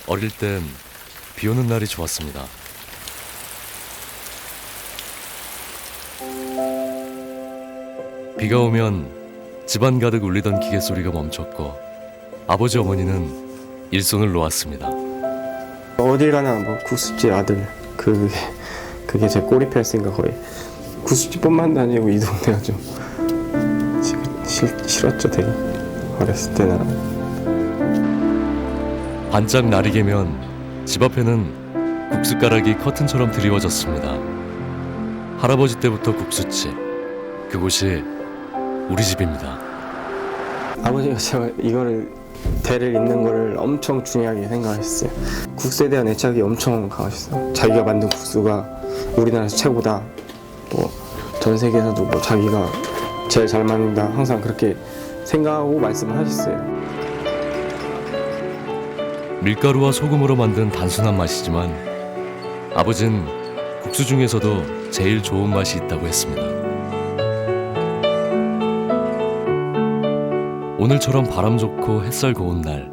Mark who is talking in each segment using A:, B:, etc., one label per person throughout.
A: 어릴 땐 비 오는 날이 좋았습니다. 비가 오면 집안 가득 울리던 기계 소리가 멈췄고 아버지 어머니는 일손을 놓았습니다.
B: 어딜 가나 뭐 국수집 아들 그게 제 꼬리표였으니까 거의 국수집뿐만 아니고 이 동네가 좀 싫었죠 되게 어렸을 때는.
A: 반짝 날이 개면 집 앞에는 국숫가락이 커튼처럼 드리워졌습니다. 할아버지 때부터 국수집, 그곳이 우리 집입니다.
B: 아버지가 제가 이거를 대를 잇는 거를 엄청 중요하게 생각하셨어요. 국수에 대한 애착이 엄청 강하셨어요. 자기가 만든 국수가 우리나라에서 최고다. 뭐 전 세계에서도 뭐 자기가 제일 잘 만든다. 항상 그렇게 생각하고 말씀을 하셨어요.
A: 밀가루와 소금으로 만든 단순한 맛이지만 아버진 국수 중에서도 제일 좋은 맛이 있다고 했습니다. 오늘처럼 바람 좋고 햇살 고운 날,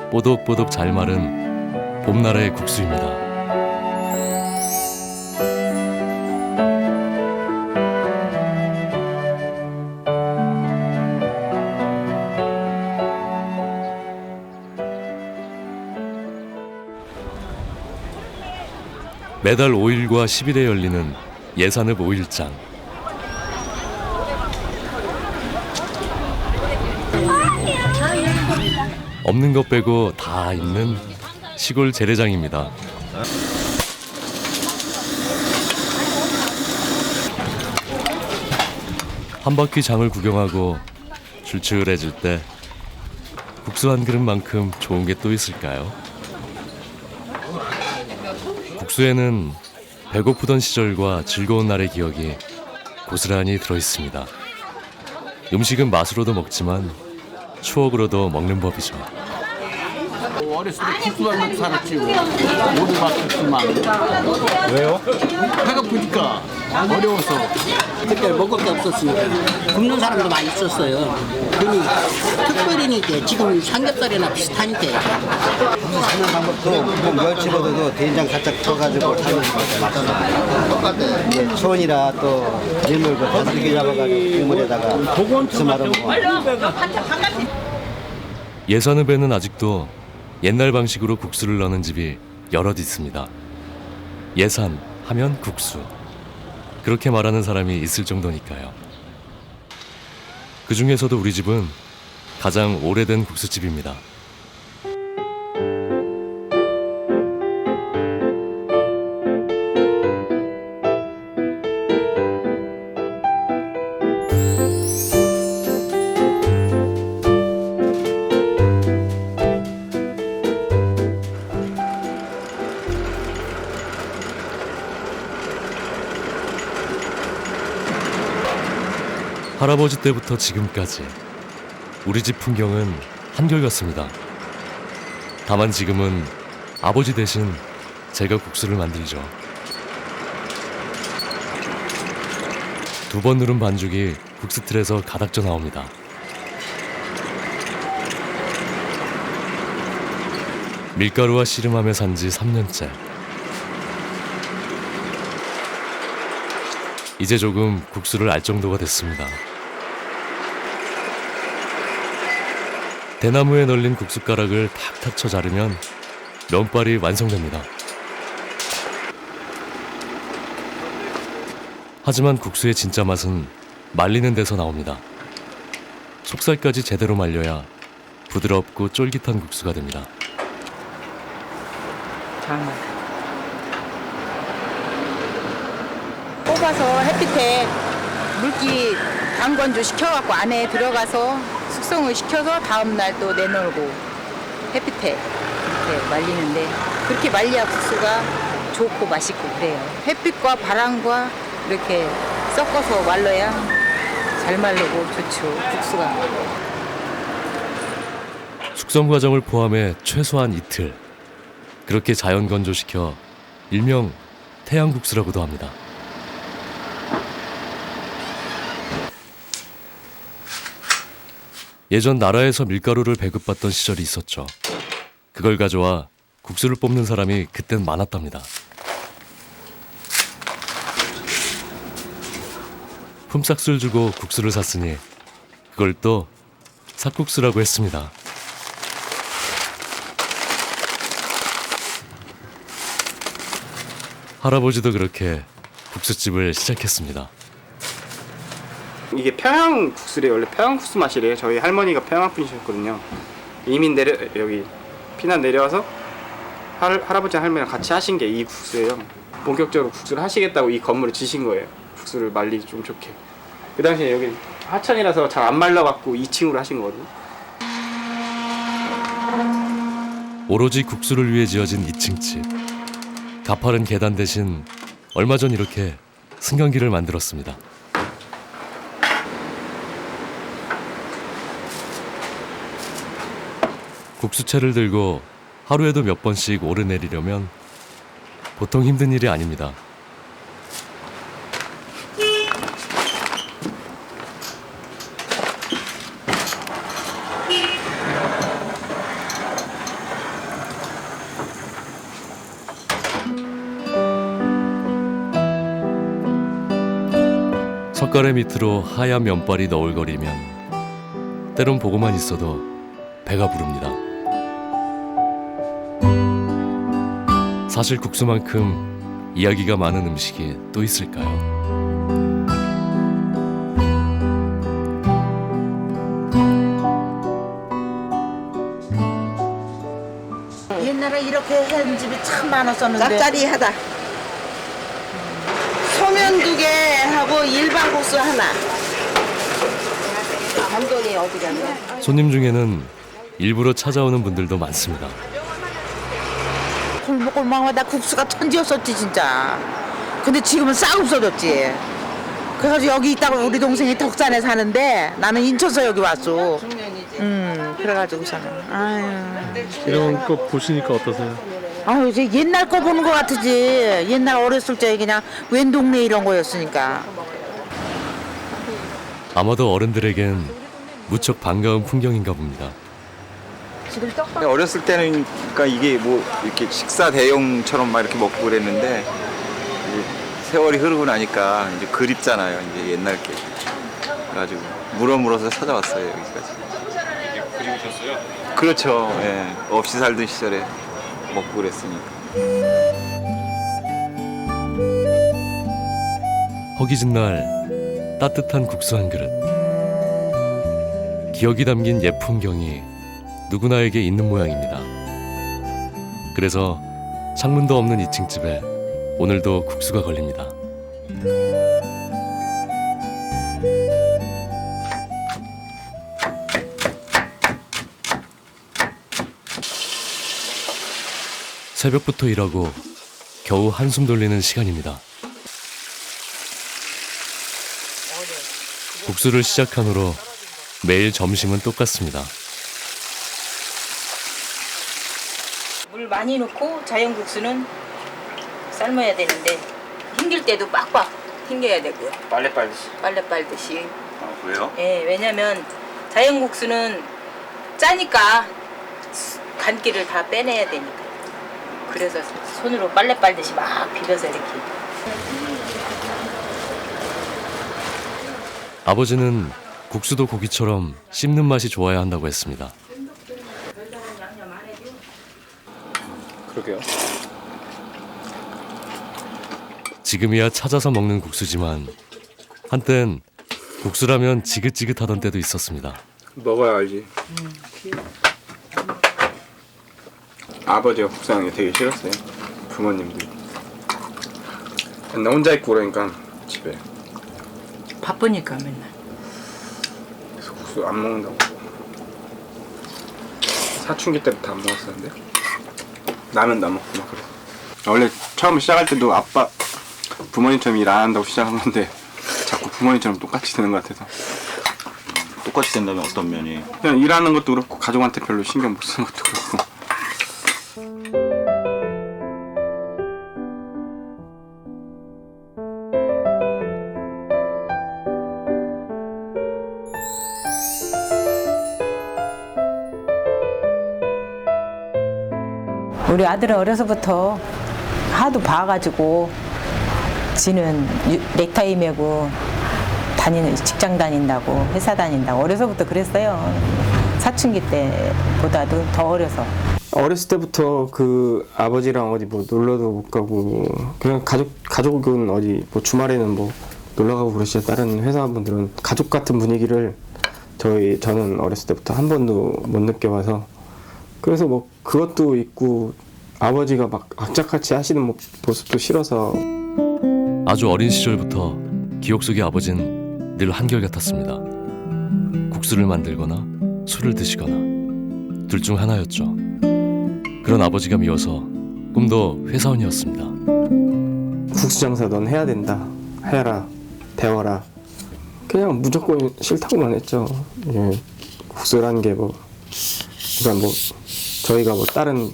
A: 뽀득뽀득 잘 마른 봄날의 국수입니다. 매달 5일과 10일에 열리는 예산읍 5일장. 없는 것 빼고 다 있는 시골 재래장입니다. 한 바퀴 장을 구경하고 출출해질 때 국수 한 그릇만큼 좋은 게 또 있을까요? 국수에는 배고프던 시절과 즐거운 날의 기억이 고스란히 들어있습니다. 음식은 맛으로도 먹지만 추억으로도 먹는 법이죠.
C: 어렸을 때 국수만 먹고 살았지. 오르막 국수만.
D: 왜요?
C: 배고프니까 어려워서.
E: 그때 먹을 게 없었으니까 굶는 사람도 많이 있었어요. 그니 특별히니까 지금 삼겹살이나 비슷하니까.
D: 하는 방법도 뭐 멸치보다도 된장 살짝 쳐가지고 하는 맛있어요. 손이라 또 밀물 그 다슬기 잡아가지고 국물에다가 국수 말아 먹어.
A: 예산읍에는 아직도 옛날 방식으로 국수를 넣는 집이 여럿 있습니다. 예산 하면 국수. 그렇게 말하는 사람이 있을 정도니까요. 그 중에서도 우리 집은 가장 오래된 국수집입니다. 할아버지 때부터 지금까지 우리 집 풍경은 한결같습니다. 다만 지금은 아버지 대신 제가 국수를 만들죠. 2번 누른 반죽이 국수틀에서 가닥져 나옵니다. 밀가루와 씨름하며 산 지 3년째. 이제 조금 국수를 알 정도가 됐습니다. 대나무에 널린 국숫가락을 탁탁 쳐 자르면 면발이 완성됩니다. 하지만 국수의 진짜 맛은 말리는 데서 나옵니다. 속살까지 제대로 말려야 부드럽고 쫄깃한 국수가 됩니다.
F: 뽑아서 햇빛에 물기 방건조 시켜갖고 안에 들어가서 숙성을 시켜서 다음날 또 내놓고 햇빛에 이렇게 말리는데 그렇게 말려야 국수가 좋고 맛있고 그래요. 햇빛과 바람과 이렇게 섞어서 말려야 잘 마르고 좋죠, 국수가.
A: 숙성 과정을 포함해 최소한 이틀. 그렇게 자연 건조시켜 일명 태양국수라고도 합니다. 예전 나라에서 밀가루를 배급받던 시절이 있었죠. 그걸 가져와 국수를 뽑는 사람이 그땐 많았답니다. 품삯을 주고 국수를 샀으니 그걸 또 삭국수라고 했습니다. 할아버지도 그렇게 국수집을 시작했습니다.
B: 이게 평양 국수래요. 원래 평양 국수 맛이래요. 저희 할머니가 평양 분이셨거든요. 이민 여기 피난 내려와서 할아버지 할머니랑 같이 하신 게 이 국수예요. 본격적으로 국수를 하시겠다고 이 건물을 지신 거예요. 국수를 말리기 좀 좋게. 그 당시에 여기 하천이라서 잘 안 말라갖고 2층으로 하신 거거든요.
A: 오로지 국수를 위해 지어진 2층 집. 가파른 계단 대신 얼마 전 이렇게 승강기를 만들었습니다. 국수채를 들고 하루에도 몇 번씩 오르내리려면 보통 힘든 일이 아닙니다. 젓가락 밑으로 하얀 면발이 너울거리면 때론 보고만 있어도 배가 부릅니다. 사실 국수만큼 이야기가 많은 음식이 또 있을까요?
G: 옛날에 이렇게 한 집이 참 많았었는데
H: 짭짜리하다. 소면 2개 하고 일반 국수 하나. 감독이 어디 갔나?
A: 손님 중에는 일부러 찾아오는 분들도 많습니다.
G: 골목골목마다 국수가 천지였었지 진짜. 근데 지금은 싹 없어졌지. 그래서 여기 있다가 우리 동생이 덕산에 사는데 나는 인천서 여기 왔어. 그래가지고서는 아유.
I: 이런 거 보시니까 어떠세요?
G: 아유 이제 옛날 거 보는 거 같으지. 옛날 어렸을 때 그냥 웬 동네 이런 거였으니까.
A: 아마도 어른들에겐 무척 반가운 풍경인가 봅니다.
J: 어렸을 때는 그러니까 이게 뭐 이렇게 식사 대용처럼 막 이렇게 먹고 그랬는데 이제 세월이 흐르고 나니까 이제 그립잖아요. 이제 옛날 게. 그래가지고 물어물어서 찾아왔어요 여기까지. 그리우셨어요? 그렇죠. 예. 없이 살던 시절에 먹고 그랬으니까.
A: 허기진 날 따뜻한 국수 한 그릇. 기억이 담긴 옛 풍경이 누구나에게 있는 모양입니다. 그래서 창문도 없는 2층 집에 오늘도 국수가 걸립니다. 새벽부터 일하고 겨우 한숨 돌리는 시간입니다. 국수를 시작한 후로 매일 점심은 똑같습니다.
F: 물 많이 넣고 자연국수는 삶아야 되는데 헹길 때도 빡빡 헹겨야 되고요.
B: 빨래 빨듯이.
F: 빨래 빨듯이.
J: 왜요?
F: 예, 왜냐면 자연국수는 짜니까 간기를 다 빼내야 되니까. 그래서 손으로 빨래 빨듯이 막 비벼서 이렇게.
A: 아버지는 국수도 고기처럼 씹는 맛이 좋아야 한다고 했습니다.
B: 그러게요.
A: 지금이야 찾아서 먹는 국수지만 한땐 국수라면 지긋지긋하던 때도 있었습니다.
B: 먹어야 알지. 아버지가 국수하는 게 되게 싫었어요. 부모님들. 나 혼자 있고 그러니까 집에.
F: 바쁘니까 맨날.
B: 그래서 국수 안 먹는다고. 사춘기 때부터 안 먹었었는데 라면도 안 먹고 막 그래. 원래 처음 시작할 때도 아빠 부모님처럼 일 안 한다고 시작한 건데 자꾸 부모님처럼 똑같이 되는 것 같아서.
J: 똑같이 된다면 어떤 면이?
B: 그냥 일하는 것도 그렇고 가족한테 별로 신경 못 쓰는 것도 그렇고.
F: 우리 아들은 어려서부터 하도 봐가지고 지는 넥타이 매고 직장 다닌다고 회사 다닌다고 어려서부터 그랬어요. 사춘기 때보다도 더 어려서.
B: 어렸을 때부터 그 아버지랑 어디 뭐 놀러도 못 가고 그냥 가족은 어디 뭐 주말에는 뭐 놀러 가고 그러시죠. 다른 회사분들은 가족 같은 분위기를 저는 어렸을 때부터 한 번도 못 느껴봐서 그래서 뭐 그것도 있고 아버지가 막 악착같이 하시는 모습도 싫어서
A: 아주 어린 시절부터 기억 속의 아버지는 늘 한결같았습니다. 국수를 만들거나 술을 드시거나 둘 중 하나였죠. 그런 아버지가 미워서 꿈도 회사원이었습니다.
B: 국수 장사 넌 해야 된다. 해라. 배워라. 그냥 무조건 싫다고만 했죠. 예, 국수라는 게 뭐 그러니까 뭐 저희가 뭐 다른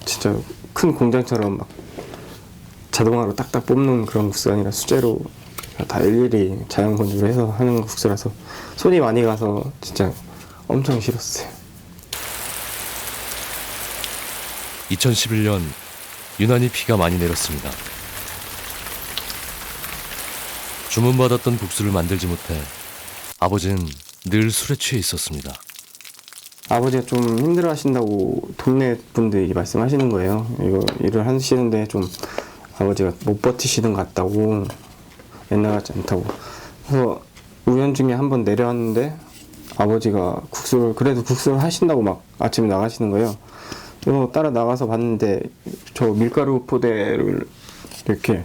B: 진짜 큰 공장처럼 막 자동화로 딱딱 뽑는 그런 국수가 아니라 수제로 다 일일이 자연 건조를 해서 하는 국수라서 손이 많이 가서 진짜 엄청 싫었어요.
A: 2011년 유난히 비가 많이 내렸습니다. 주문받았던 국수를 만들지 못해 아버지는 늘 술에 취해 있었습니다.
B: 아버지가 좀 힘들어 하신다고 동네 분들이 말씀하시는 거예요. 이거 일을 하시는데 좀 아버지가 못 버티시는 것 같다고, 옛날 같지 않다고. 그래서 우연중에 한번 내려왔는데 아버지가 그래도 국수를 하신다고 막 아침에 나가시는 거예요. 그래서 따라 나가서 봤는데 저 밀가루 포대를 이렇게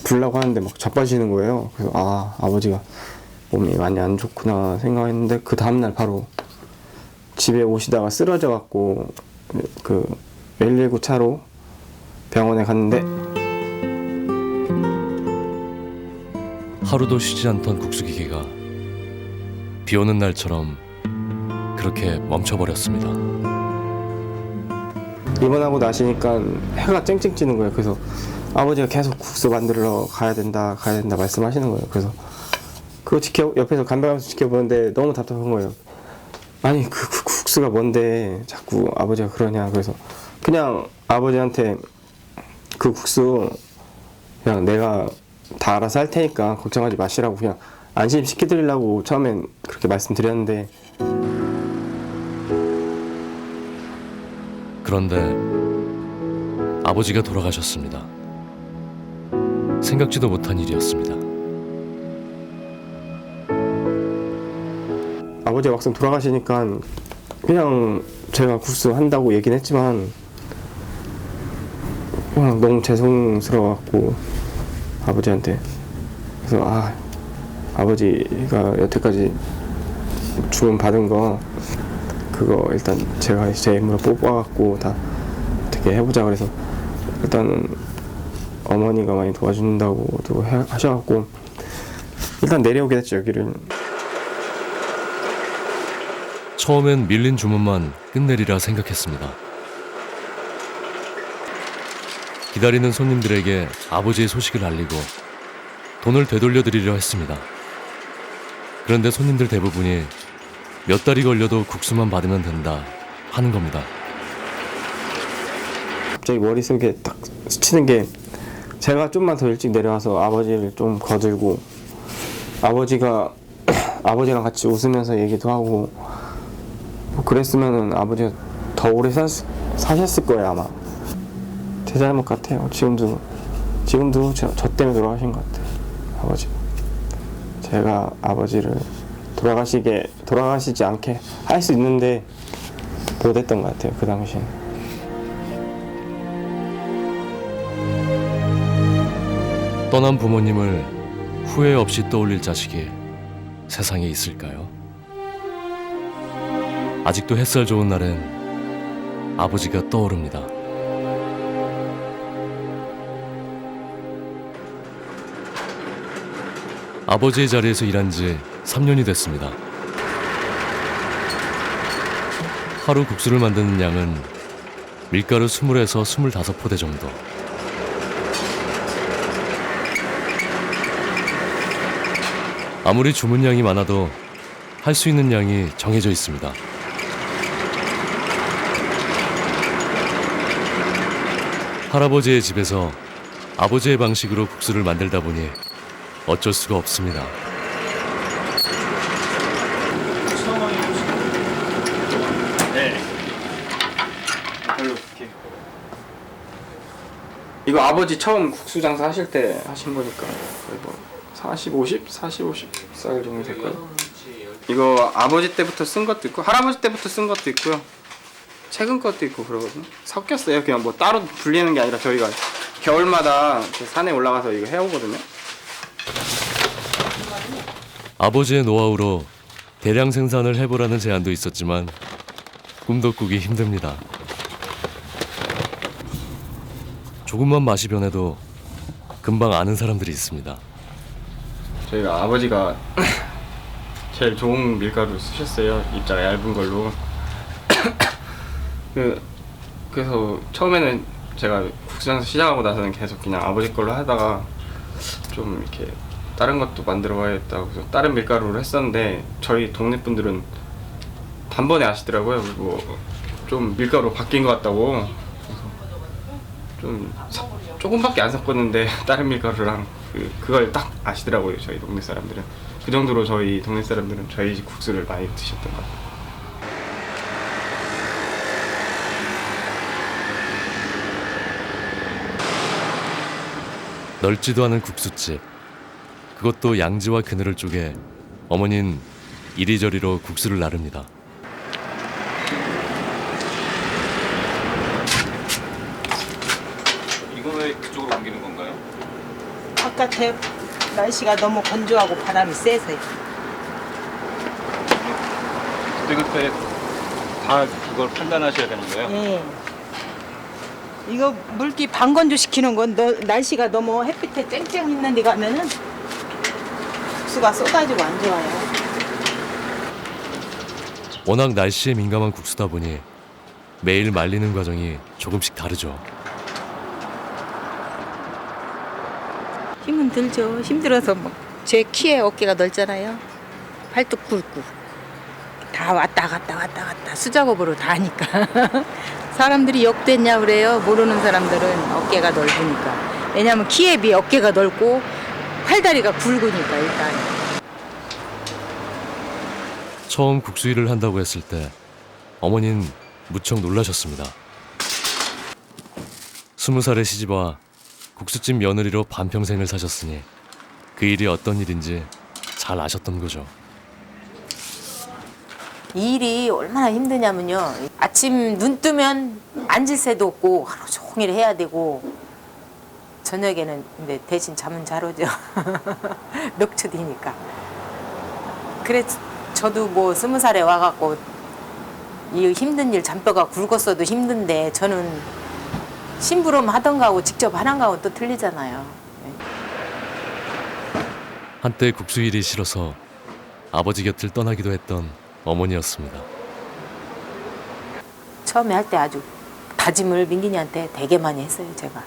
B: 불라고 하는데 막 자빠지는 거예요. 그래서 아버지가 몸이 많이 안 좋구나 생각했는데 그 다음날 바로 집에 오시다가 쓰러져 갖고 그 119 차로 병원에 갔는데
A: 하루도 쉬지 않던 국수 기계가 비 오는 날처럼 그렇게 멈춰버렸습니다.
B: 입원하고 나시니까 해가 쨍쨍 찌는 거예요. 그래서 아버지가 계속 국수 만들러 가야 된다 말씀하시는 거예요. 그래서 그거 옆에서 간병하면서 지켜보는데 너무 답답한 거예요. 아니 그 국수가 뭔데 자꾸 아버지가 그러냐. 그래서 그냥 아버지한테 그 국수 그냥 내가 다 알아서 할 테니까 걱정하지 마시라고 그냥 안심시켜드리려고 처음엔 그렇게 말씀드렸는데
A: 그런데 아버지가 돌아가셨습니다. 생각지도 못한 일이었습니다.
B: 아버지가 막상 돌아가시니까 그냥 제가 국수 한다고 얘기는 했지만 그냥 너무 죄송스러워갖고 아버지한테 그래서 아버지가 여태까지 주문 받은 거 그거 일단 제가 제 힘으로 뽑아갖고 다 어떻게 해보자 그래서 일단은 어머니가 많이 도와준다고 하셔갖고 일단 내려오게 됐죠 여기를.
A: 처음엔 밀린 주문만 끝내리라 생각했습니다. 기다리는 손님들에게 아버지의 소식을 알리고 돈을 되돌려드리려 했습니다. 그런데 손님들 대부분이 몇 달이 걸려도 국수만 받으면 된다 하는 겁니다.
B: 갑자기 머릿속에 딱 스치는 게 제가 좀만 더 일찍 내려와서 아버지를 좀 거들고 아버지랑 같이 웃으면서 얘기도 하고 뭐 그랬으면은 아버지가 더 오래 사셨을 거예요 아마. 제 잘못 같아요. 지금도 저 때문에 돌아가신 것 같아요 아버지. 제가 아버지를 돌아가시지 않게 할 수 있는데 못했던 것 같아요 그 당시에.
A: 떠난 부모님을 후회 없이 떠올릴 자식이 세상에 있을까요? 아직도 햇살 좋은 날엔 아버지가 떠오릅니다. 아버지의 자리에서 일한 지 3년이 됐습니다. 하루 국수를 만드는 양은 밀가루 20에서 25포대 정도. 아무리 주문량이 많아도 할 수 있는 양이 정해져 있습니다. 할아버지의 집에서 아버지의 방식으로 국수를 만들다 보니 어쩔 수가 없습니다.
B: 이거 아버지 처음 국수 장사 하실 때 하신 거니까 거의 뭐 40, 50살 정도 될 거예요. 이거 아버지 때부터 쓴 것도 있고 할아버지 때부터 쓴 것도 있고요. 최근 것도 있고 그러거든요. 섞였어요. 그냥 뭐 따로 불리는 게 아니라 저희가 겨울마다 이렇게 산에 올라가서 이거 해오거든요.
A: 아버지의 노하우로 대량 생산을 해보라는 제안도 있었지만 꿈도 꾸기 힘듭니다. 조금만 맛이 변해도 금방 아는 사람들이 있습니다.
B: 저희가 아버지가 제일 좋은 밀가루 쓰셨어요. 입자가 얇은 걸로. 그래서 처음에는 제가 국수장사 시작하고 나서는 계속 그냥 아버지 걸로 하다가 좀 이렇게 다른 것도 만들어 봐야겠다고 해서 다른 밀가루로 했었는데 저희 동네 분들은 단번에 아시더라고요. 그리고 좀 밀가루 바뀐 것 같다고. 좀 조금밖에 안 섞었는데 다른 밀가루랑 그걸 딱 아시더라고요. 저희 동네 사람들은. 그 정도로 저희 동네 사람들은 저희 집 국수를 많이 드셨던 것 같아요.
A: 넓지도 않은 국수집. 그것도 양지와 그늘을 쪼개 어머니는 이리저리로 국수를 나릅니다.
J: 이거 왜 그쪽으로 옮기는 건가요?
H: 바깥에 날씨가 너무 건조하고 바람이 세서요.
J: 그때 다 그걸 판단하셔야 되는 거예요?
H: 예. 이거 물기 반건조 시키는 건 날씨가 너무 햇빛에 쨍쨍 있는 데 가면은 국수가 쏟아지고 안 좋아요.
A: 워낙 날씨에 민감한 국수다 보니 매일 말리는 과정이 조금씩 다르죠.
F: 힘은 들죠. 힘들어서 제 키에 어깨가 넓잖아요. 팔뚝 굵고 다 왔다 갔다 수작업으로 다 하니까 사람들이 역됐냐 그래요. 모르는 사람들은 어깨가 넓으니까. 왜냐하면 키에 비해 어깨가 넓고 팔다리가 굵으니까 일단.
A: 처음 국수 일을 한다고 했을 때 어머니는 무척 놀라셨습니다. 20살에 시집와 국수집 며느리로 반평생을 사셨으니 그 일이 어떤 일인지 잘 아셨던 거죠.
F: 이 일이 얼마나 힘드냐면요. 아침 눈 뜨면 앉을 새도 없고 하루 종일 해야 되고 저녁에는 근데 대신 잠은 잘 오죠. 넉초디니까. 그래 저도 뭐 20살에 와갖고 이 힘든 일 잔뼈가 굵었어도 힘든데 저는 심부름 하던가 하고 직접 하는 거하고 또 틀리잖아요.
A: 한때 국수 일이 싫어서 아버지 곁을 떠나기도 했던 어머니였습니다.
F: 처음에 할 때 아주 다짐을 민gin이한테 되게 많이 했어요. 제가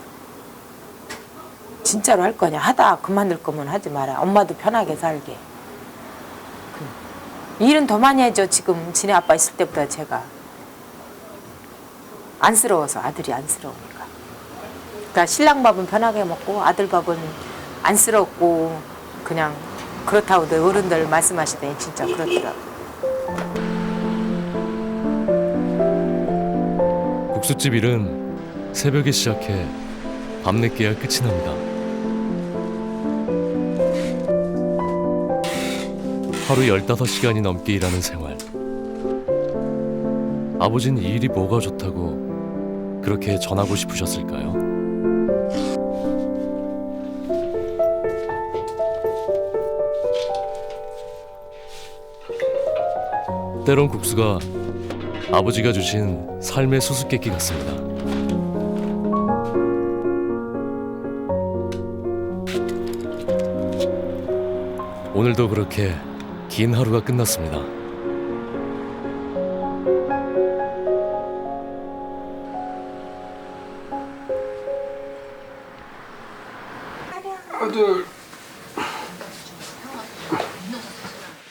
F: 진짜로 할 거냐, 하다 그만둘 거면 하지 마라, 엄마도 편하게 살게. 일은 더 많이 해줘. 지금 지네 아빠 있을 때보다 제가 안쓰러워서, 아들이 안쓰러우니까. 그러니까 신랑 밥은 편하게 먹고 아들 밥은 안쓰럽고 그냥 그렇다고 어른들 말씀하시더니 진짜 그렇더라고.
A: 국수집 일은 새벽에 시작해 밤늦게야 끝이 납니다. 하루 15시간이 넘게 일하는 생활. 아버지는 이 일이 뭐가 좋다고 그렇게 전하고 싶으셨을까요? 때론 국수가 아버지가 주신 삶의 수수께끼 같습니다. 오늘도 그렇게 긴 하루가 끝났습니다.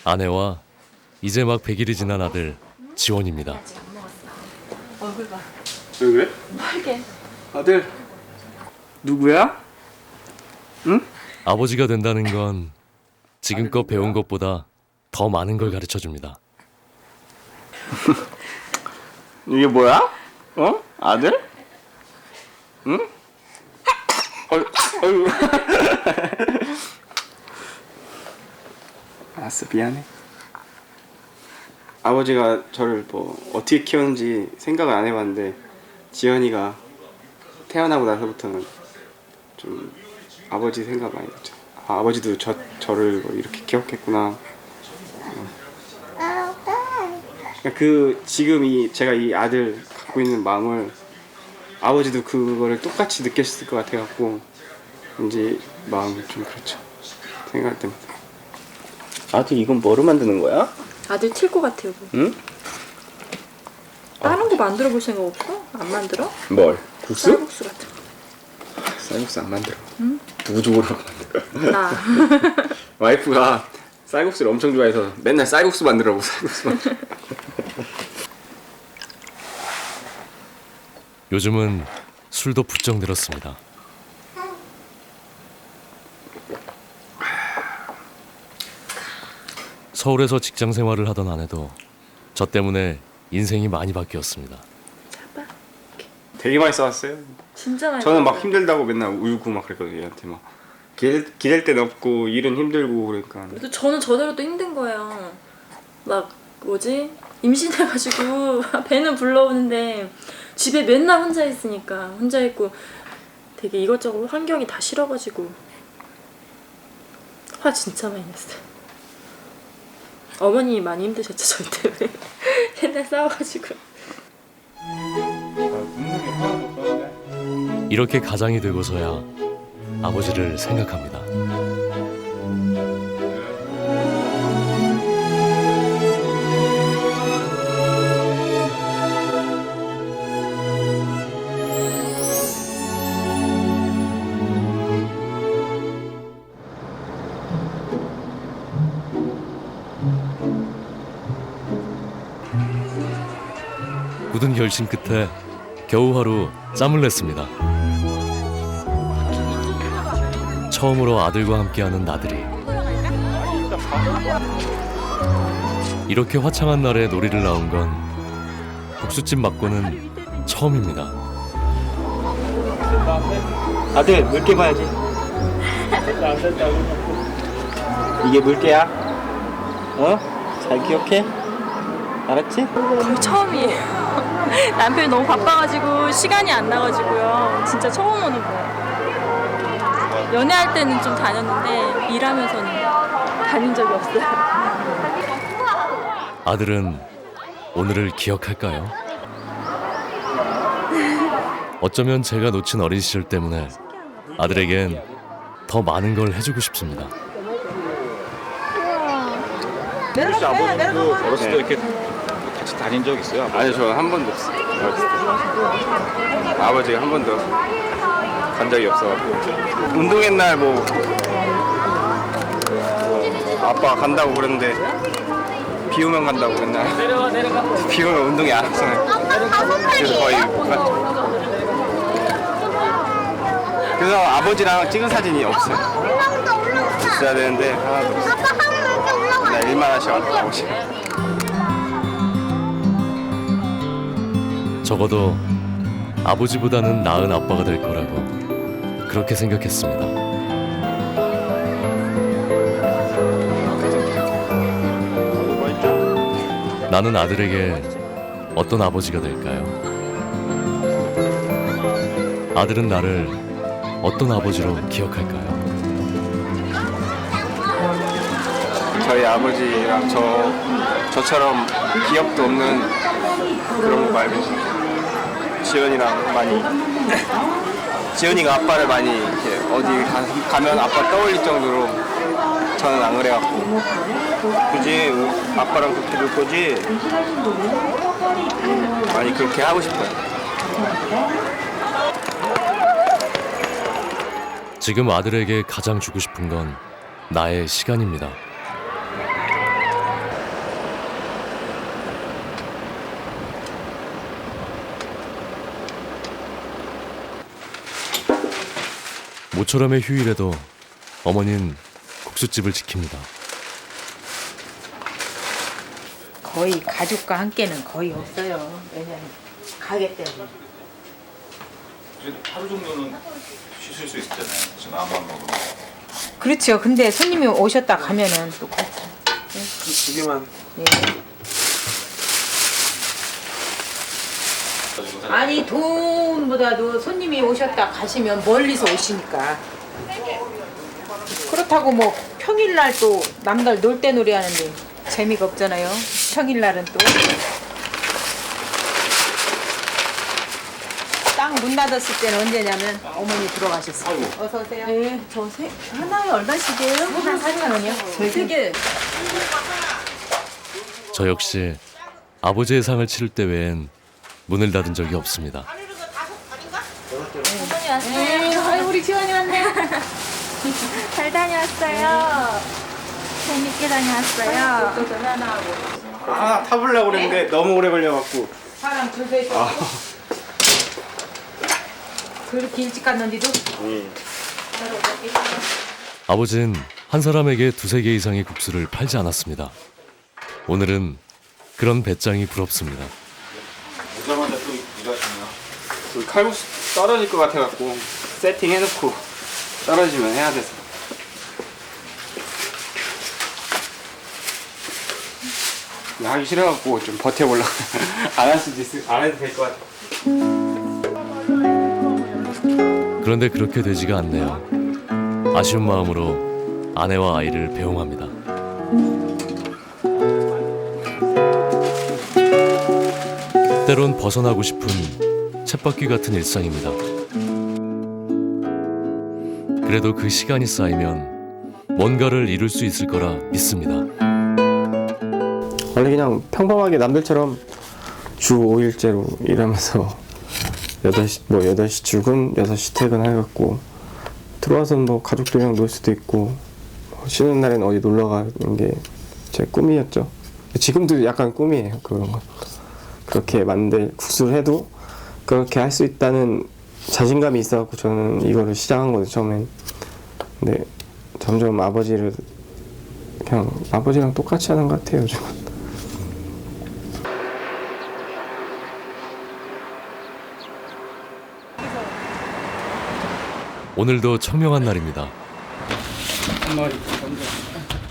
A: 아내와 이제 막 100일이 지난 아들 지원입니다.
B: 왜 그래? 아들 누구야? 응?
A: 아버지가 된다는 건 지금껏 배운 것보다 더 많은 걸 가르쳐 줍니다.
B: 이게 뭐야? 어? 아들? 응? 어휴. 알았어, 미안해. 아버지가 저를 뭐 어떻게 키웠는지 생각을 안 해봤는데 지연이가 태어나고 나서부터는 좀 아버지 생각 많이 했죠. 아, 아버지도 저를 뭐 이렇게 키웠겠구나. 그 지금 제가 이 아들 갖고 있는 마음을 아버지도 그거를 똑같이 느꼈을 것 같아갖고 이제 마음이 좀 그렇죠. 생각할 때마다. 아들 이건 뭐로 만드는 거야?
K: 아들 튈 것 같아요.
B: 응?
K: 다른 거 만들어 볼 생각 없어? 안 만들어?
B: 뭘? 국수?
K: 쌀국수 같은 거.
B: 쌀국수 안 만들어.
K: 응?
B: 누구 주고 만들어?
K: 나.
B: 와이프가 쌀국수를 엄청 좋아해서 맨날 쌀국수 만들라고 쌀국수 만들어.
A: 요즘은 술도 부쩍 늘었습니다. 서울에서 직장 생활을 하던 아내도 저 때문에 인생이 많이 바뀌었습니다.
B: 되게 많이 싸웠어요.
K: 진짜 많이.
B: 저는 막 힘들다고 맨날 울고 막 그랬거든요. 얘한테 막 기댈 데는 없고 일은 힘들고 그러니까.
K: 또 저는 저대로 또 힘든 거예요. 막 뭐지? 임신해가지고 배는 불러오는데 집에 맨날 혼자 있으니까 혼자 있고 되게 이것저것 환경이 다 싫어가지고 화 진짜 많이 냈어요. 어머님이 많이 힘드셨죠 저희 때문에. 맨날 싸워가지고.
A: 이렇게 가장이 되고서야 아버지를 생각합니다. 굳은 결심 끝에 겨우 하루 짬을 냈습니다. 처음으로 아들과 함께하는 나들이. 이렇게 화창한 날에 놀이를 나온 건 국수집 맞고는 처음입니다.
B: 아들 물개 봐야지. 이게 물개야? 어? 잘 기억해? 알았지?
K: 거의 처음이에요. 남편이 너무 바빠가지고 시간이 안 나가지고요. 진짜 처음 오는 거예요. 연애할 때는 좀 다녔는데 일하면서는 다닌 적이 없어요.
A: 아들은 오늘을 기억할까요? 어쩌면 제가 놓친 어린 시절 때문에 아들에겐 더 많은 걸 해주고 싶습니다.
J: 혹시 아버님도 어렸을 때 이렇게 같이 다닌 적 있어요?
B: 아니 저 한 번도 없어요. 어렸을 때. 아버지가 한 번도 간 적이 없어가지고 운동회 날 뭐 아빠가 간다고 그랬는데 비 오면 간다고 맨날. 비 오면 운동회 안 하잖아요. 그래서 거의 못 갔죠. 그래서 아버지랑 찍은 사진이 없어요. 있어야 되는데 하나도 없어요. 그냥 일만 하셔가지고 아버지.
A: 적어도 아버지보다는 나은 아빠가 될 거라고 그렇게 생각했습니다. 나는 아들에게 어떤 아버지가 될까요? 아들은 나를 어떤 아버지로 기억할까요?
B: 저희 아버지랑 저처럼 기억도 없는 그런 거 말고 지연이랑 많이 지연이가 아빠를 많이 이렇게 어디 가면 아빠 떠올릴 정도로 저는 안 그래갖고 굳이 아빠랑 그렇게 놀 거지 많이 그렇게 하고 싶어요.
A: 지금 아들에게 가장 주고 싶은 건 나의 시간입니다. 모처럼의 휴일에도 어머니는 국수집을 지킵니다.
F: 거의 가족과 함께는 거의 없어요. 왜냐면 가게 때문에.
J: 하루 정도는 쉬실 수 있잖아요. 지금 아무한 먹으면.
F: 그렇죠. 근데 손님이 오셨다 가면은 똑같이.
B: 두 개만.
F: 예. 아니 돈보다도 손님이 오셨다 가시면 멀리서 오시니까. 그렇다고 뭐 평일날 또 남들 놀 때 놀이 하는데 재미가 없잖아요. 평일날은 또. 땅 문 닫았을 때는 언제냐면 어머니 들어가셨어요. 어서 오세요.
K: 네, 하나에 얼마씩이에요?
F: 하나 4,000원이요?
K: 세 개.
A: 저 역시 아버지의 상을 치를 때 외엔 문을 닫은 적이 없습니다.
K: 어머니 왔어요.
F: 아유 우리 지원이 왔네.
K: 잘 다녀왔어요. 재밌게 다녀왔어요.
F: 또 전화하고.
B: 하나 타보려고 그랬는데 너무 오래 걸려갖고.
F: 사람 줄서 있어. 그렇게 일찍 갔는데도?
A: 아버지는 한 사람에게 두세 개 이상의 국수를 팔지 않았습니다. 오늘은 그런 배짱이 부럽습니다.
J: 오자마자 또 일하시나요?
B: 그 칼국수 떨어질 것 같아갖고 세팅해놓고 떨어지면 해야 돼서. 하기 싫어갖고 좀 버텨보려고. 안 할 수도 있을, 안 해도 될 것 같아.
A: 그런데 그렇게 되지가 않네요. 아쉬운 마음으로 아내와 아이를 배웅합니다. 때론 벗어나고 싶은 쳇바퀴 같은 일상입니다. 그래도 그 시간이 쌓이면 뭔가를 이룰 수 있을 거라 믿습니다.
B: 원래 그냥 평범하게 남들처럼 주 5일째로 일하면서 8시 출근, 6시 퇴근 해갖고 들어와서는 뭐 가족들이랑 놀 수도 있고 쉬는 날에는 어디 놀러 가는 게 제 꿈이었죠. 지금도 약간 꿈이에요. 그런 거. 그렇게 국수를 해도 그렇게 할 수 있다는 자신감이 있어갖고 저는 이거를 시작한 거죠, 처음엔. 근데 점점 그냥 아버지랑 똑같이 하는 것 같아요, 요즘은.
A: 오늘도 청명한 날입니다.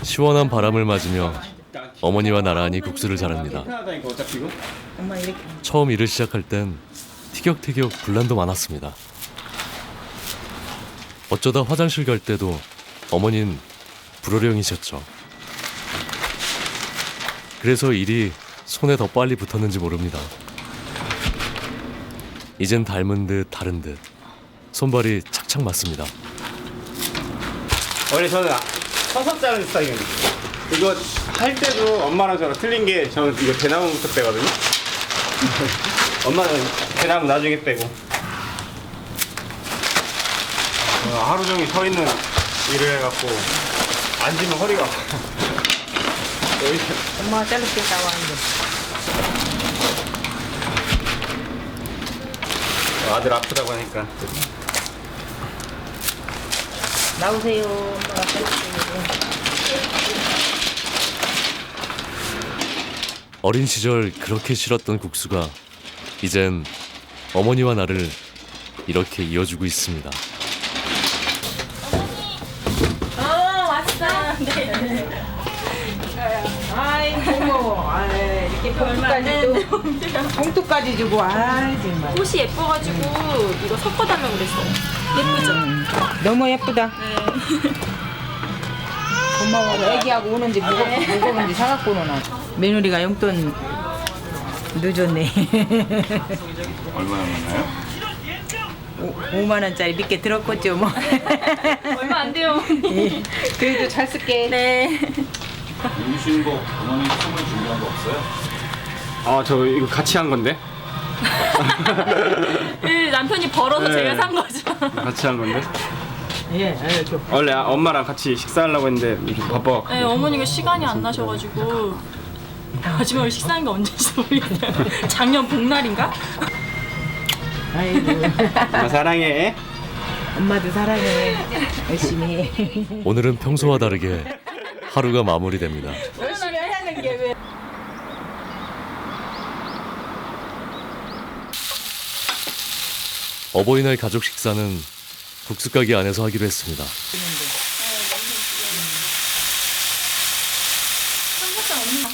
A: 시원한 바람을 맞으며 어머니와 나란히 국수를 자릅니다. 처음 일을 시작할 땐 티격태격 분란도 많았습니다. 어쩌다 화장실 갈 때도 어머니는 불호령이셨죠. 그래서 일이 손에 더 빨리 붙었는지 모릅니다. 이젠 닮은 듯 다른 듯 손발이 착착 맞습니다.
B: 원래 저는 서서 자르는 스타일이거든요. 이거 할 때도 엄마랑 저랑 틀린 게 저는 이거 대나무부터 빼거든요. 엄마는 대나무 나중에 빼고. 하루 종일 서 있는 일을 해갖고 앉으면 허리가 아파요.
F: 엄마가 자를게 나왔는데.
B: 아들 아프다고 하니까.
F: 나오세요. 엄마가 자를게.
A: 어린 시절 그렇게 싫었던 국수가 이젠 어머니와 나를 이렇게 이어주고 있습니다.
K: 왔어. 네.
F: 아이고, 이렇게 봉투까지 주고, 정말.
K: 꽃이 예뻐가지고 이거 섞어달라고 그랬어요. 예쁘죠?
F: 너무 예쁘다.
K: 네.
F: 고마워. 애기하고 오는지 무거운지 사갖고는 며느리가 용돈 늦었네.
J: 얼마나 많나요?
F: 5만 원짜리 몇 개 들었겠죠 뭐.
K: 얼마 안 돼요.
F: 예. 그래도 잘 쓸게.
K: 네.
J: 임신복 어머니 선물 준비한 거 없어요?
B: 저 이거 같이 한 건데?
K: 그 남편이 벌어서
B: 네.
K: 제가 산 거죠.
B: 같이 한 건데?
F: 예,
B: 원래 엄마랑 같이 식사하려고 했는데 요즘 바빠갖고.
K: 네, 어머니가 시간이 안 나셔가지고 마지막으로 식사한 게 언제인지 모르겠어요. 작년 복날인가?
F: 아이고.
B: 엄마 사랑해.
H: 엄마도 사랑해. 열심히 해.
A: 오늘은 평소와 다르게 하루가 마무리됩니다.
H: 열심히 하는 게 왜?
A: 어버이날 가족 식사는 국수가게 안에서 하기로 했습니다.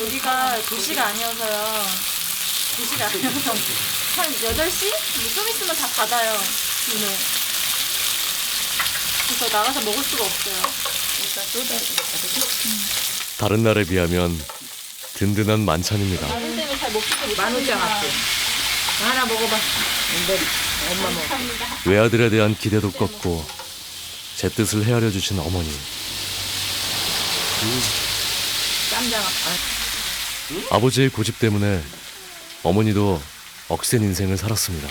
K: 여기가 도시가 아니어서요. 도시가 아니어서 한 8시? 좀 있으면 다 닫아요. 문을. 그래서 나가서 먹을 수가 없어요.
A: 다른 날에 비하면 든든한 만찬입니다.
K: 다른 때문에 잘 먹지도 못해요.
H: 만우장 앞에 하나 먹어봐. 근데 엄마 먹어.
A: 외아들에 대한 기대도 꺾고 제 뜻을 헤아려 주신 어머니.
H: 쌈장 앞에.
A: 아버지의 고집 때문에 어머니도 억센 인생을 살았습니다.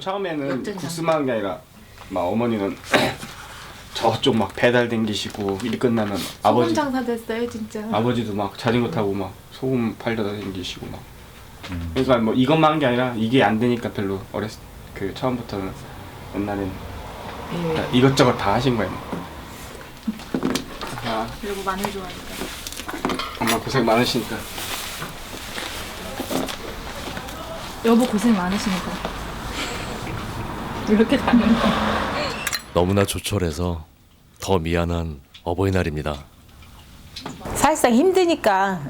B: 처음에는 국수만 한 게 아니라 막 어머니는 저쪽 막 배달 댕기시고 일 끝나면 아버지
H: 장사 됐어요 진짜.
B: 아버지도 막 자전거 타고 막 소금 팔려다 댕기시고 막 그러니까 뭐 이것만 한 게 아니라 이게 안 되니까 별로 그 처음부터는 옛날엔 이것저것 다 하신 거예요.
K: 그리고 마늘 좋아하니까.
B: 엄마 고생 많으시니까.
K: 여보 고생 많으시니까. 이렇게 다니는 거.
A: 너무나 조촐해서 더 미안한 어버이날입니다.
H: 사실상 힘드니까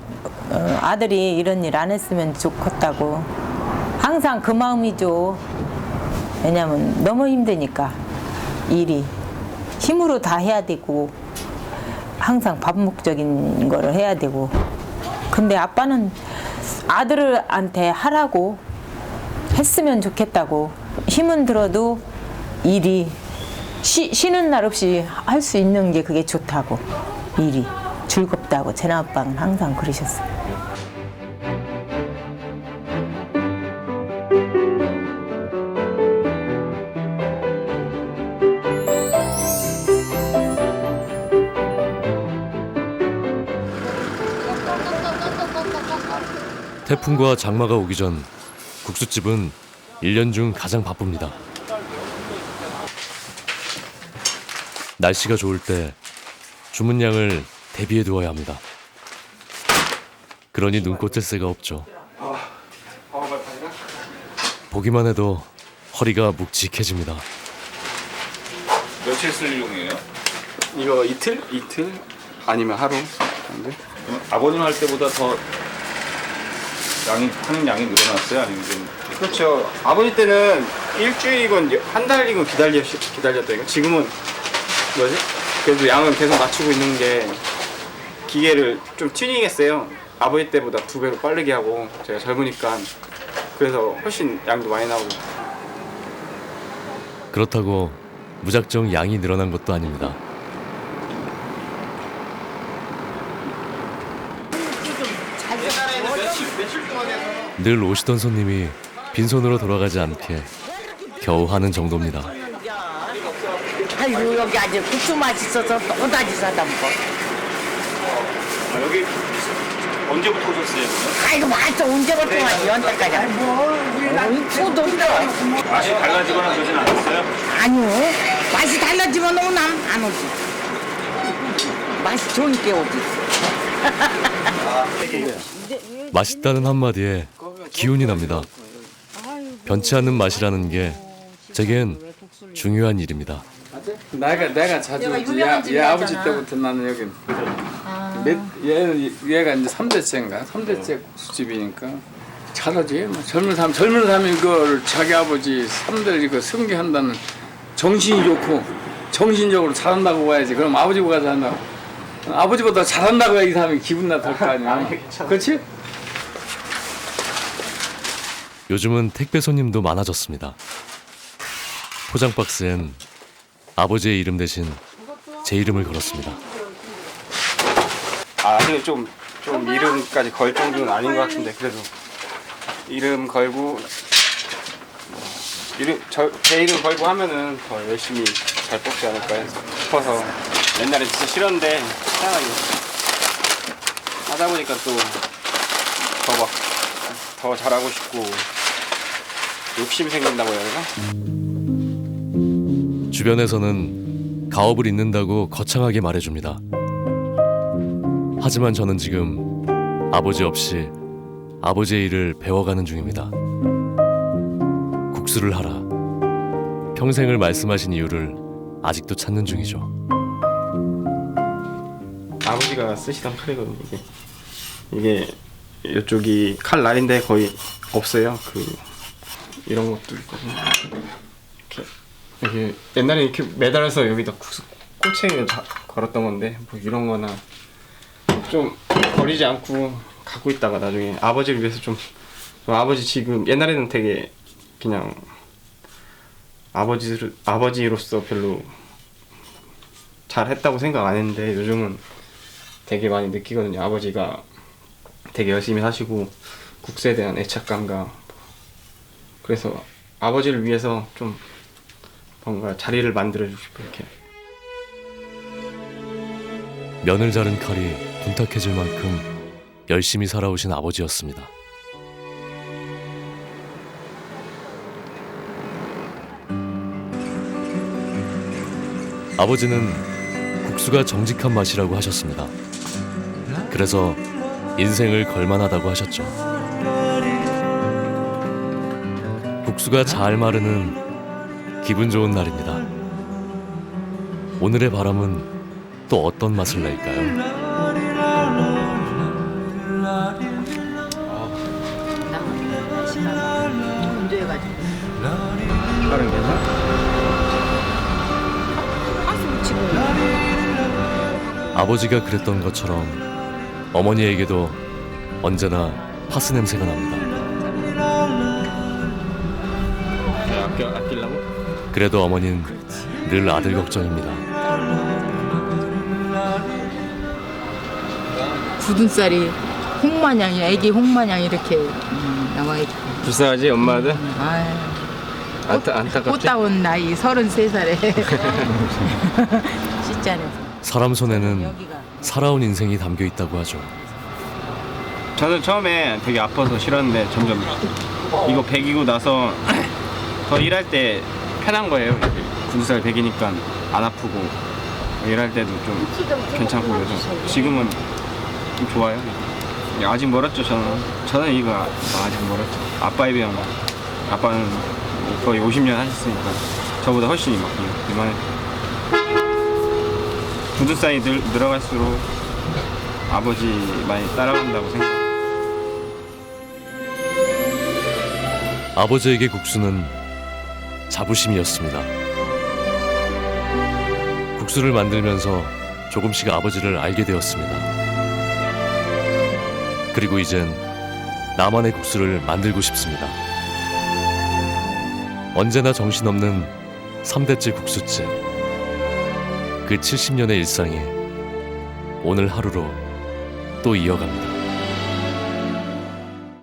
H: 아들이 이런 일 안 했으면 좋겠다고 항상 그 마음이죠. 왜냐면 너무 힘드니까 일이 힘으로 다 해야 되고 항상 반복적인 거를 해야 되고 근데 아빠는 아들한테 하라고 했으면 좋겠다고 힘은 들어도 일이 쉬는 날 없이 할 수 있는 게 그게 좋다고 일이 즐겁다고 제 아빠는 항상 그러셨어요.
A: 태풍과 장마가 오기 전 국수집은 1년 중 가장 바쁩니다. 날씨가 좋을 때 주문량을 대비해 두어야 합니다. 그러니 눈꽃일 새가 없죠. 보기만 해도 허리가 묵직해집니다.
J: 며칠 쓸 용이에요?
B: 이거 이틀? 이틀? 아니면 하루? 근데
J: 아버님 할 때보다 더 하는 양이 늘어났어요? 아니면 좀
B: 그렇죠. 아버지 때는 일주일이건 한 달이건 기다렸다니까. 지금은 뭐지? 그래도 양은 계속 맞추고 있는 게 기계를 좀 튜닝했어요. 아버지 때보다 2배로 빠르게 하고 제가 젊으니까 그래서 훨씬 양도 많이 나오고.
A: 그렇다고 무작정 양이 늘어난 것도 아닙니다. 늘 오시던 손님이 빈손으로 돌아가지 않게 겨우 하는 정도입니다.
G: 아이고 여기 아주 국수 맛있어서 또 다시 사다 먹어.
J: 여기 언제부터 오셨어요?
G: 아이고 맛있어 언제부터 왔지 연태까지. 소도 없어.
J: 맛이 달라지거나 그러진 않았어요?
G: 아니요. 맛이 달라지면 오면 안 오지. 맛이 좋으니까 오지.
A: 맛있다는 한마디에 기운이 납니다. 변치 않는 맛이라는 게 제겐 중요한 일입니다.
L: 내가 자주 얘 아버지 때부터 나는 여기 얘가 이제 3대째인가 3대째 국수집이니까 잘하지. 뭐 젊은 사람이 이걸 자기 아버지 3대를 이거 승계한다는 정신이 좋고 정신적으로 잘한다고 봐야지. 그럼 아버지보다 잘한다고. 아버지보다 잘한다고 해야 이 사람이 기분 나쁠 거 아니야. 그렇지?
A: 요즘은 택배 손님도 많아졌습니다. 포장 박스엔 아버지의 이름 대신 제 이름을 걸었습니다.
B: 아직은 좀 이름까지 걸 정도는 아닌 것 같은데 그래도 이름 걸고 제 이름 걸고 하면은 더 열심히 잘 뽑지 않을까 싶어서 옛날에 진짜 싫었는데 희한하게 하다 보니까 또 더 잘하고 싶고 욕심이 생긴다고 해야 되나?
A: 주변에서는 가업을 잇는다고 거창하게 말해줍니다. 하지만 저는 지금 아버지 없이 아버지의 일을 배워가는 중입니다. 국수를 하라. 평생을 말씀하신 이유를 아직도 찾는 중이죠.
B: 아버지가 쓰시던 칼이거든요. 이게 이쪽이 칼 라인데 거의 없어요. 이런 것도 있거든요. 이렇게 옛날에 이렇게 매달아서 여기다 국수 꼬챙이를 걸었던 건데 뭐 이런 거나 좀 버리지 않고 갖고 있다가 나중에 아버지를 위해서 좀 아버지 지금 옛날에는 되게 그냥 아버지로서 별로 잘했다고 생각 안 했는데 요즘은 되게 많이 느끼거든요. 아버지가 되게 열심히 사시고 국수에 대한 애착감과 그래서 아버지를 위해서 좀 뭔가 자리를 만들어주고 싶어요. 이렇게.
A: 면을 자른 칼이 둔탁해질 만큼 열심히 살아오신 아버지였습니다. 아버지는 국수가 정직한 맛이라고 하셨습니다. 그래서 인생을 걸만하다고 하셨죠. 국수가 잘 마르는 기분 좋은 날입니다. 오늘의 바람은 또 어떤 맛을 낼까요?
F: 건조해가지고
B: 다른 게나?
A: 아버지가 그랬던 것처럼 어머니에게도 언제나 파스 냄새가 납니다.
B: 아끼려고?
A: 그래도 어머니는 늘 아들 걱정입니다.
F: 굳은 쌀이 홍마냥이 애기 홍마냥 이렇게 나와있고
B: 불쌍하지 엄마들? 안타깝지?
F: 꽃다운 나이 33살에 씻잖아요.
A: 사람 손에는 살아온 인생이 담겨 있다고 하죠.
B: 저는 처음에 되게 아파서 싫었는데 점점 이거 배기고 나서 더 일할 때 편한 거예요. 군살 배기니까 안 아프고 일할 때도 좀 괜찮고 그래서 지금은 좀 좋아요. 아직 멀었죠. 저는 이거 아직 멀었죠. 아빠에 비하면 아빠는 거의 50년 하셨으니까 저보다 훨씬 이만해. 구두살이 늘어갈수록 아버지 많이 따라간다고 생각해요.
A: 아버지에게 국수는 자부심이었습니다. 국수를 만들면서 조금씩 아버지를 알게 되었습니다. 그리고 이젠 나만의 국수를 만들고 싶습니다. 언제나 정신없는 3대째 국수집. 그 70년의 일상이 오늘 하루로 또 이어갑니다.